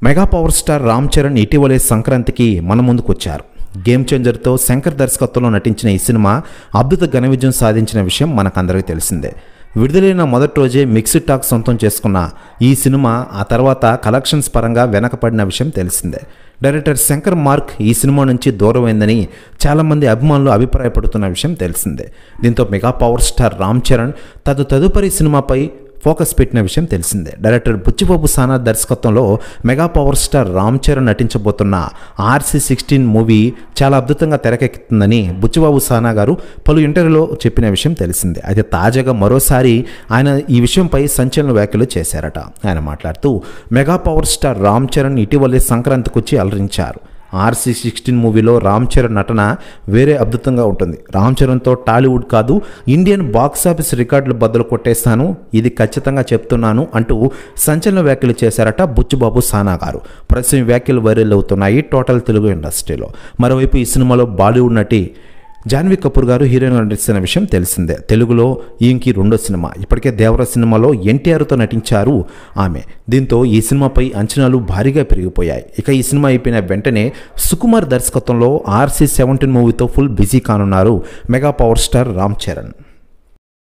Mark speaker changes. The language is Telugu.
Speaker 1: Mega power star Ram Charan ఇటీవలే సంక్రాంతికి మన ముందుకు వచ్చారు. గేమ్ చేంజర్తో శంకర్ దర్శకత్వంలో నటించిన ఈ సినిమా అద్భుత ఘన విజయం సాధించిన విషయం మనకందరికీ తెలిసిందే. విడుదలైన మొదటి రోజే మిక్స్డ్ టాక్ సొంతం చేసుకున్న ఈ సినిమా ఆ తర్వాత కలెక్షన్స్ పరంగా వెనకపడిన విషయం తెలిసిందే. డైరెక్టర్ శంకర్ మార్క్ ఈ సినిమా నుంచి దూరమైందని చాలామంది అభిమానులు అభిప్రాయపడుతున్న విషయం తెలిసిందే. దీంతో mega power star Ram Charan తదుపరి సినిమాపై ఫోకస్ పెట్టిన విషయం తెలిసిందే. డైరెక్టర్ బుచ్చిబాబు సానా దర్శకత్వంలో mega power star Ram Charan నటించబోతున్న RC16 మూవీ చాలా అద్భుతంగా తెరకెక్కుతుందని బుచ్చిబాబు సానా గారు పలు ఇంటర్వ్యూలో చెప్పిన విషయం తెలిసిందే. అయితే తాజాగా మరోసారి ఆయన ఈ విషయంపై సంచలన వ్యాఖ్యలు చేశారట. ఆయన మాట్లాడుతూ mega power star Ram Charan ఇటీవలే సంక్రాంతికి వచ్చి అలరించారు. RC16 మూవీలో రామ్ చరణ్ నటన వేరే అద్భుతంగా ఉంటుంది. రామ్ చరణ్తో టాలీవుడ్ కాదు ఇండియన్ బాక్సాఫీస్ రికార్డులు బద్దలు కొట్టేస్తాను, ఇది ఖచ్చితంగా చెప్తున్నాను అంటూ సంచలన వ్యాఖ్యలు చేశారట బుచ్చిబాబు సానా గారు. ప్రస్తుతం ఈ వ్యాఖ్యలు వైరల్ అవుతున్నాయి టోటల్ తెలుగు ఇండస్ట్రీలో. మరోవైపు ఈ సినిమాలో బాలీవుడ్ నటి జాన్వీ కపూర్ గారు హీరోయిన్గా నటిస్తున్న విషయం తెలిసిందే. తెలుగులో ఈయనకి రెండో సినిమా. ఇప్పటికే దేవర సినిమాలో NTRతో నటించారు ఆమె. దీంతో ఈ సినిమాపై అంచనాలు భారీగా పెరిగిపోయాయి. ఇక ఈ సినిమా అయిపోయిన వెంటనే సుకుమార్ దర్శకత్వంలో RC17 మూవీతో ఫుల్ బిజీ కానున్నారు mega power star Ram Charan.